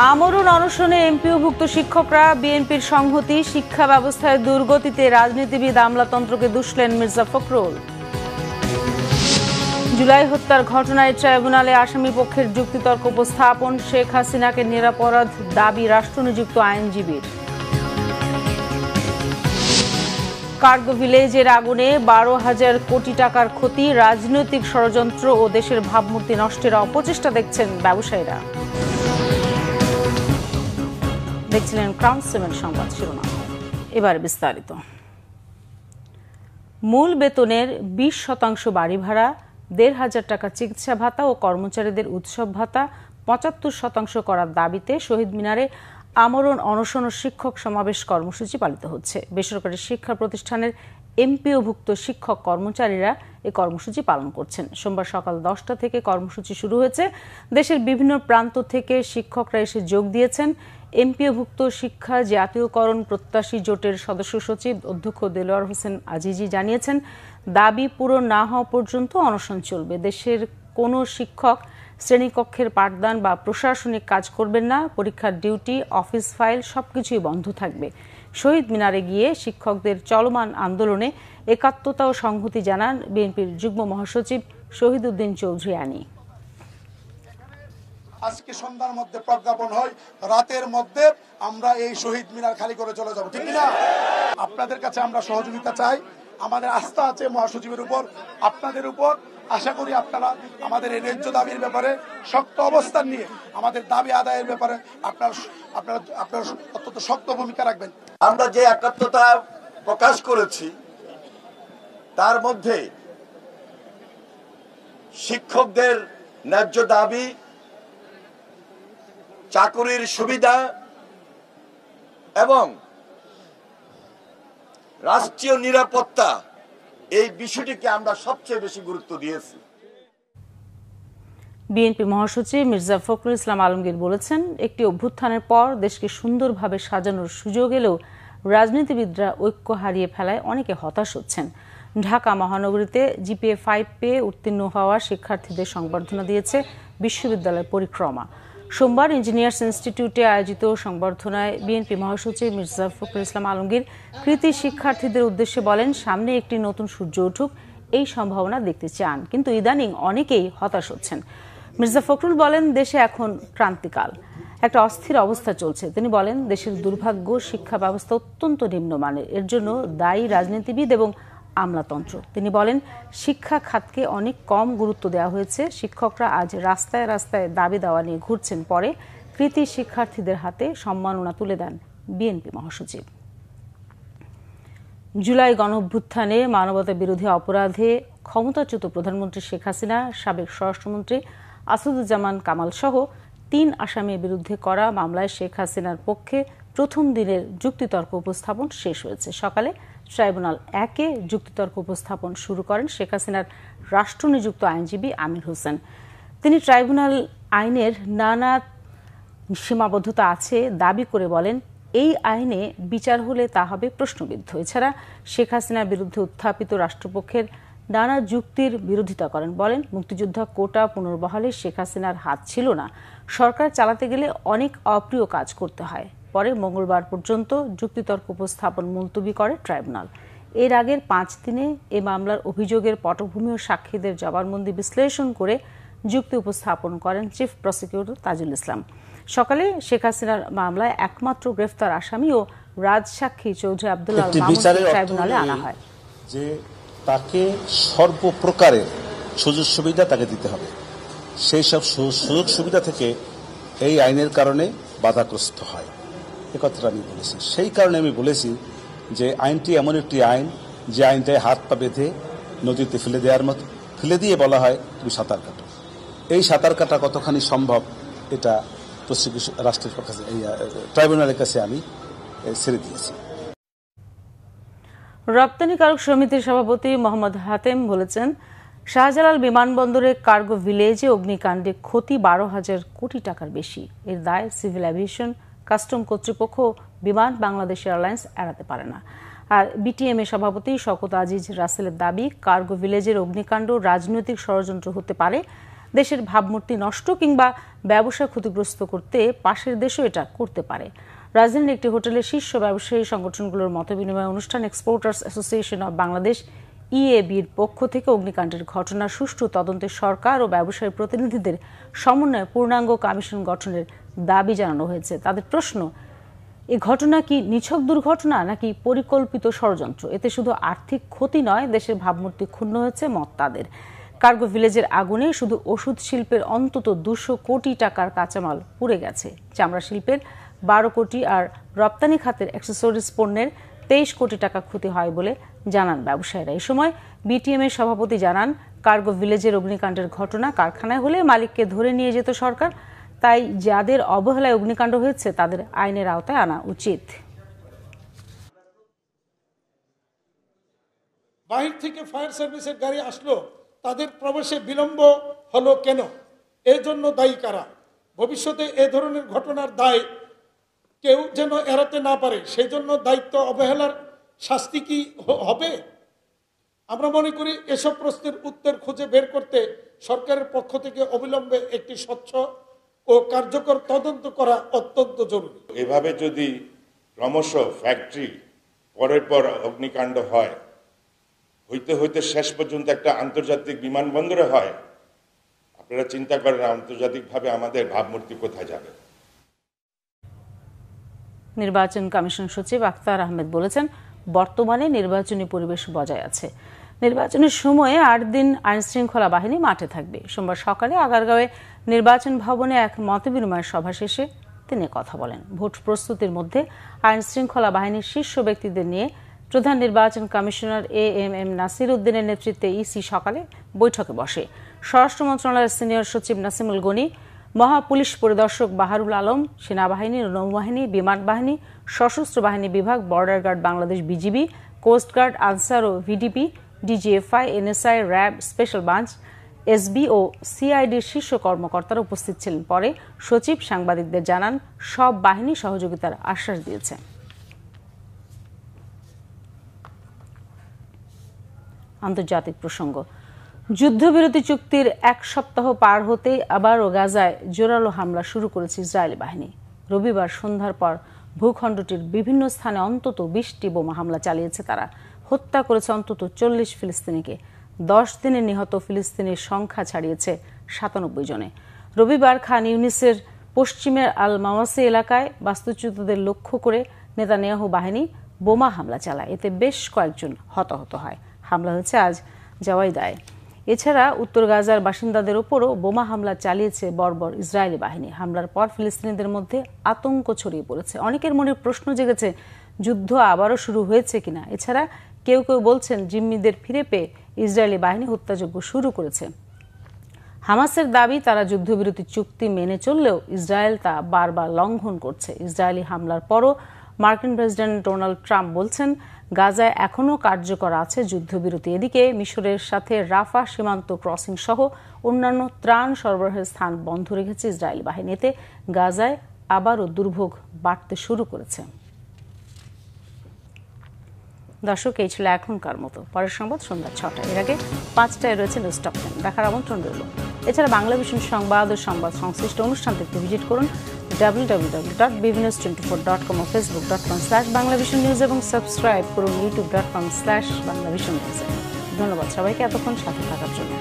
আমরণ অনশনে এমপিওভুক্ত শিক্ষকরা, বিএনপির সংহতি, শিক্ষা ব্যবস্থায় দুর্গতিতে রাজনীতিবিদ আমলাতন্ত্রকে দুষলেন মির্জা ফখরুল। জুলাই হত্যার ঘটনায় ট্রাইব্যুনালে আসামি পক্ষের যুক্তিতর্ক উপস্থাপন, শেখ হাসিনাকে নিরাপরাধ দাবি রাষ্ট্রনিযুক্ত আইনজীবীর। কার্গো ভিলেজের আগুনে 12,000 কোটি টাকার ক্ষতি, রাজনৈতিক ষড়যন্ত্র ও দেশের ভাবমূর্তি নষ্টের অপচেষ্টা দেখছেন ব্যবসায়ীরা। দেখছিলেন ক্রাউন 7 সংবাদ শিরোনাম, এবার বিস্তারিত। মূল বেতনের 20% বাড়ি ভাড়া, 1,500 টাকা চিকিৎসা ভাতা ও কর্মচারীদের উৎসব ভাতা 75% করার দাবিতে শহীদ মিনারে আমরণ অনশন ও শিক্ষক সমাবেশ কর্মসূচি পালিত হচ্ছে। বেসরকারি শিক্ষা প্রতিষ্ঠানের এমপিওভুক্ত শিক্ষক কর্মচারীরা এই কর্মসূচি পালন করছেন। সোমবার সকাল 10টা থেকে কর্মসূচি শুরু হয়েছে। দেশের বিভিন্ন প্রান্ত থেকে শিক্ষকরা এসে যোগ দিয়েছেন। এমপিওভুক্ত শিক্ষা জাতীয়করণ প্রত্যাশী জোটের সদস্য সচিব অধ্যক্ষ দেলোয়ার হোসেন আজিজি জানিয়েছেন, দাবি পূরণ না হওয়া পর্যন্ত অনশন চলবে। দেশের কোনো শিক্ষক শ্রেণীকক্ষের পাঠদান বা প্রশাসনিক কাজ করবেন না। পরীক্ষার ডিউটি, অফিস ফাইল সবকিছুই বন্ধ থাকবে। শহীদ মিনারে গিয়ে শিক্ষকদের চলমান আন্দোলনে একাত্মতা ও সংহতি জানান বিএনপির যুগ্ম মহাসচিব শহীদউদ্দিন চৌধুরী আনি। আজকে সন্ধ্যার মধ্যে প্রজ্ঞাপন হয়, রাতের মধ্যে আমরা এই শহীদ মিনার খালি করে চলে যাব, ঠিক না? আপনাদের কাছে আমরা সহযোগিতা চাই। আমাদের আস্থা আছে মহাসচিবের উপর, আপনাদের উপর। আশা করি আপনারা আমাদের এই ন্যায্য দাবির ব্যাপারে শক্ত অবস্থান নিয়ে আমাদের দাবি আদায়ের ব্যাপারে আপনারা অত্যন্ত শক্ত ভূমিকা রাখবেন। আমরা যে একাত্মতা প্রকাশ করেছি তার মধ্যে শিক্ষকদের ন্যায্য দাবি, চাকরির সুবিধা এবং রাষ্ট্রীয় নিরাপত্তা, এই বিষয়টিকে আমরা সবচেয়ে বেশি গুরুত্ব দিয়েছি। বিএনপি মহাসচিব মির্জা ফখরুল ইসলাম আলমগীর বলেছেন, একটি অভ্যুত্থানের পর দেশকে সুন্দরভাবে সাজানোর সুযোগ এলেও রাজনীতিবিদরা ঐক্য হারিয়ে ফেলায় অনেকে হতাশ হচ্ছেন। ঢাকা মহানগরীতে জিপিএ 5 পেয়ে উত্তীর্ণ হওয়া শিক্ষার্থীদের সংবর্ধনা দিয়েছে বিশ্ববিদ্যালয় পরিক্রমা। সোমবার ইঞ্জিনিয়ার্স ইনস্টিটিউটে আয়োজিত সংবর্ধনায় বিএনপি মহাসচিব মির্জা ফখরুল ইসলাম আলমগীর কৃতি শিক্ষার্থীদের উদ্দেশ্যে বলেন, সামনে একটি নতুন সূর্য উঠুক এই সম্ভাবনা দেখতে চান, কিন্তু ইদানিং অনেকেই হতাশ হচ্ছেন। মির্জা ফখরুল বলেন, দেশে এখন ক্রান্তিকাল, একটা অস্থির অবস্থা চলছে। তিনি বলেন, দেশের দুর্ভাগ্য, শিক্ষা ব্যবস্থা অত্যন্ত নিম্নমানের, এর জন্য দায়ী রাজনীতিবিদ এবং আমলাতন্ত্র। তিনি বলেন, শিক্ষা খাতকে অনেক কম গুরুত্ব দেওয়া হয়েছে। শিক্ষকরা আজ রাস্তায় রাস্তায় দাবি দেওয়া নিয়ে ঘুরছেন, পরে কৃতি শিক্ষার্থীদের হাতে সম্মাননা তুলে দেন বিএনপি মহাসচিব। জুলাই গণঅভ্যুত্থানে মানবতা বিরোধী অপরাধে ক্ষমতাচ্যুত প্রধানমন্ত্রী শেখ হাসিনা, সাবেক স্বরাষ্ট্রমন্ত্রী আসাদুজ্জামান কামাল সহ 3 আসামির বিরুদ্ধে করা মামলায় শেখ হাসিনার পক্ষে প্রথম দিনের যুক্তিতর্ক উপস্থাপন শেষ হয়েছে। সকালে ট্রাইব্যুনাল 1-এ যুক্তিতর্ক উপস্থাপন শুরু করেন শেখ হাসিনার রাষ্ট্রনিযুক্ত আইনজীবী আমির হোসেন। তিনি ট্রাইব্যুনাল আইনের নানা সীমাবদ্ধতা আছে দাবি করে বলেন, এই আইনে বিচার হলে তা হবে প্রশ্নবিদ্ধ। এছাড়া শেখ হাসিনার বিরুদ্ধে উত্থাপিত রাষ্ট্রপক্ষের নানা যুক্তির বিরোধিতা করেন। বলেন, মুক্তিযোদ্ধা কোটা পুনর্বহালে শেখ হাসিনার হাত ছিল না, সরকার চালাতে গেলে অনেক অপ্রিয় কাজ করতে হয়। পরে মঙ্গলবার পর্যন্ত যুক্তিতর্ক উপস্থাপন মুলতবি করে ট্রাইব্যুনাল। এর আগের 5 দিনে এ মামলার অভিযোগের পটভূমি ও সাক্ষীদের জবানবন্দি বিশ্লেষণ করে যুক্তি উপস্থাপন করেন চিফ প্রসিকিউটর তাজুল ইসলাম। সকালে শেখ হাসিনার মামলায় একমাত্র গ্রেফতার আসামি ও রাজসাক্ষী চৌধুরী আব্দুল্লাহ মামুনকে ট্রাইব্যুনালে আনা হয়। যে তাকে সর্বপ্রকারের সুযোগ সুবিধা তাকে দিতে হবে, সেই সব সুযোগ সুবিধা থেকে এই আইনের কারণে বাধাগ্রস্ত হয়, এ কথাটা আমি বলেছি। সেই কারণে আমি বলেছি যে আইনটি এমন একটি আইন যে আইনটায় হাত পা বেঁধে নদীতে ফেলে দেওয়ার মতো, ফেলে দিয়ে বলা হয় তুমি সাঁতার কাটো। এই সাঁতার কাটা কতখানি সম্ভব এটা রাষ্ট্রের কাছে, ট্রাইব্যুনালের কাছে আমি ছেড়ে দিয়েছি। রপ্তানিকারক সমিতির সভাপতি মোহাম্মদ হাতেম বলেছেন, শাহজালাল বিমানবন্দরে কার্গো ভিলেজে অগ্নিকাণ্ডে ক্ষতি 12,000 কোটি টাকার বেশি। এর দায় সিভিল এভিয়েশন, কাস্টম কর্তৃপক্ষ, বিমান বাংলাদেশ এয়ারলাইন্স এড়াতে পারে না। আর বিটিএম এর সভাপতি শওকত আজিজ রাসেলের দাবি, কার্গো ভিলেজের অগ্নিকাণ্ড রাজনৈতিক ষড়যন্ত্র হতে পারে। দেশের ভাবমূর্তি নষ্ট কিংবা ব্যবসা ক্ষতিগ্রস্ত করতে পাশের দেশও এটা করতে পারে। রাজধানীর একটি হোটেলের শীর্ষ ব্যবসায়ী সংগঠনগুলোর মতবিনিময় অনুষ্ঠান এক্সপোর্টার্স অ্যাসোসিয়েশন অব বাংলাদেশ ইএবির পক্ষ থেকে অগ্নিকাণ্ডের ঘটনার সুষ্ঠু তদন্তে সরকার ও ব্যবসায়ী প্রতিনিধিদের সমন্বয়ে পূর্ণাঙ্গ কমিশন গঠনের দাবি জানানো হয়েছে। তাদের প্রশ্ন, এই ঘটনা কি নিছক দুর্ঘটনা নাকি পরিকল্পিত ষড়যন্ত্র? এতে শুধু আর্থিক ক্ষতি নয়, দেশের ভাবমূর্তি ক্ষুণ্ণ হয়েছে মত তাদের। কার্গো ভিলেজের আগুনে শুধু ওষুধ শিল্পের অন্তত 200 কোটি টাকার কাঁচামাল পুড়ে গেছে, চামড়া শিল্পের 12 কোটি আর রপ্তানি খাতের অ্যাক্সেসরিজ পণ্যের 23 কোটি টাকা ক্ষতি হয় বলে জানান ব্যবসায়ীরা। এই সময় বিটিএম এর সভাপতি জানান, কার্গো ভিলেজের অগ্নিকাণ্ডের ঘটনা কারখানায় হলে মালিককে ধরে নিয়ে যেত সরকার, তাই যাদের অবহেলায় অগ্নিকাণ্ড হয়েছে তাদের আইনের আওতায় আনা উচিত। বাহির থেকে ফায়ার সার্ভিসের গাড়ি আসলো, তাদের প্রবেশে বিলম্ব হলো কেন? এর জন্য দায়ী কারা? ভবিষ্যতে এ ধরনের ঘটনার দায় কেউ যেন এড়াতে না পারে, সেই জন্য দায়িত্ব অবহেলার শাস্তি কি হবে? আমরা মনে করি এসব প্রশ্নের উত্তর খুঁজে বের করতে সরকারের পক্ষ থেকে অবিলম্বে একটি স্বচ্ছ ও কার্যকর তদন্ত করা অত্যন্ত জরুরি। এভাবে যদি ক্রমশ ফ্যাক্টরি পরের পর অগ্নিকাণ্ড হয়, হইতে হইতে শেষ পর্যন্ত একটা আন্তর্জাতিক বিমানবন্দরে হয়, আপনারা চিন্তা করেন আন্তর্জাতিকভাবে আমাদের ভাবমূর্তি কোথায় যাবে। নির্বাচন কমিশন সচিব আখতার আহমেদ বলেছেন, বর্তমানে নির্বাচনী পরিবেশ বজায় আছে। নির্বাচনের সময়ে 8 দিন আইনশৃঙ্খলা বাহিনী মাঠে থাকবে। সোমবার সকালে আগারগাঁওয়ে নির্বাচন ভবনে এক মতবিনিময় সভা শেষে তিনি কথা বলেন। ভোট প্রস্তুতির মধ্যে আইনশৃঙ্খলা বাহিনীর শীর্ষ ব্যক্তিদের নিয়ে প্রধান নির্বাচন কমিশনার এএমএম নাসির উদ্দিনের নেতৃত্বে ইসি সকালে বৈঠকে বসে। স্বরাষ্ট্র মন্ত্রণালয়ের সিনিয়র সচিব নাসিমুল গনি, মহাপুলিশ পরিদর্শক বাহারুল আলম, সেনাবাহিনী, নৌবাহিনী, বিমান বাহিনী, সশস্ত্র বাহিনী বিভাগ, border guard Bangladesh BGB, coastguard, Ansar ও VDP, DGFI, NSI, RAB, special branch, SB ও সিআইডির শীর্ষ কর্মকর্তারা উপস্থিত ছিলেন। পরে সচিব সাংবাদিকদের জানান, সব বাহিনী সহযোগিতার আশ্বাস দিয়েছে। আন্তর্জাতিক প্রসঙ্গ, যুদ্ধবিরতি চুক্তির 1 সপ্তাহ পার হতেই আবারও গাজায় জোরালো হামলা শুরু করেছে ইসরায়েলি বাহিনী। রবিবার সন্ধ্যার পর ভূখণ্ডটির বিভিন্ন স্থানে অন্তত 20টি বোমা হামলা চালিয়েছে তারা। হত্যা করেছে অন্তত 40 ফিলিস্তিনিকে। 10 দিনে নিহত ফিলিস্তিনির সংখ্যা ছাড়িয়েছে 97 জনে। রবিবার খান ইউনিসের পশ্চিমের আল মাওয়াসি এলাকায় বাস্তুচ্যুতদের লক্ষ্য করে নেতানিয়াহু বাহিনী বোমা হামলা চালায়। এতে বেশ কয়েকজন হতাহত হয়। হামলা হয়েছে আজ জাওয়াইদায়। এছাড়া উত্তর গাজার বাসিন্দাদের ওপরও বোমা হামলা চালিয়েছে বর্বর ইসরায়েলি বাহিনী। হামলার পর ফিলিস্তিনিদের মধ্যে আতঙ্ক ছড়িয়ে পড়েছে। অনেকের মনে প্রশ্ন জেগেছে, যুদ্ধ আবারও শুরু হয়েছে কিনা। এছাড়া কেউ কেউ বলছেন, জিম্মিদের ফিরে পেয়ে ইসরায়েলি বাহিনী হত্যাযজ্ঞ শুরু করেছে। হামাসের দাবি, তারা যুদ্ধবিরতি চুক্তি মেনে চললেও ইসরায়েল তা বারবার লঙ্ঘন করছে। ইসরায়েলি হামলার পরও মার্কিন প্রেসিডেন্ট ডোনাল্ড ট্রাম্প বলছেন, গাজায় এখনও কার্যকর আছে যুদ্ধবিরতি। এদিকে মিশরের সাথে রাফা সীমান্ত ক্রসিং সহ অন্যান্য ত্রাণ সরবরাহের স্থান বন্ধ রেখেছে ইসরায়েলি বাহিনী। এতে গাজায় আবারও দুর্ভোগ বাড়তে শুরু করেছে। দর্শক, এই ছিল এখনকার মতো। পরের সংবাদ সন্ধ্যা 6টায়। এর আগে 5টায় রয়েছে নিউজ টপ 10 দেখার আমন্ত্রণ রইল। এছাড়া বাংলাভিশন সংবাদ ও সংবাদ সংশ্লিষ্ট অনুষ্ঠান দেখতে ভিজিট করুন www.bvnews24.com ও facebook.com/banglavisionnews এবং সাবস্ক্রাইব করুন youtube.com/banglavisionnews। ধন্যবাদ সবাইকে এতক্ষণ সাথে থাকার জন্য।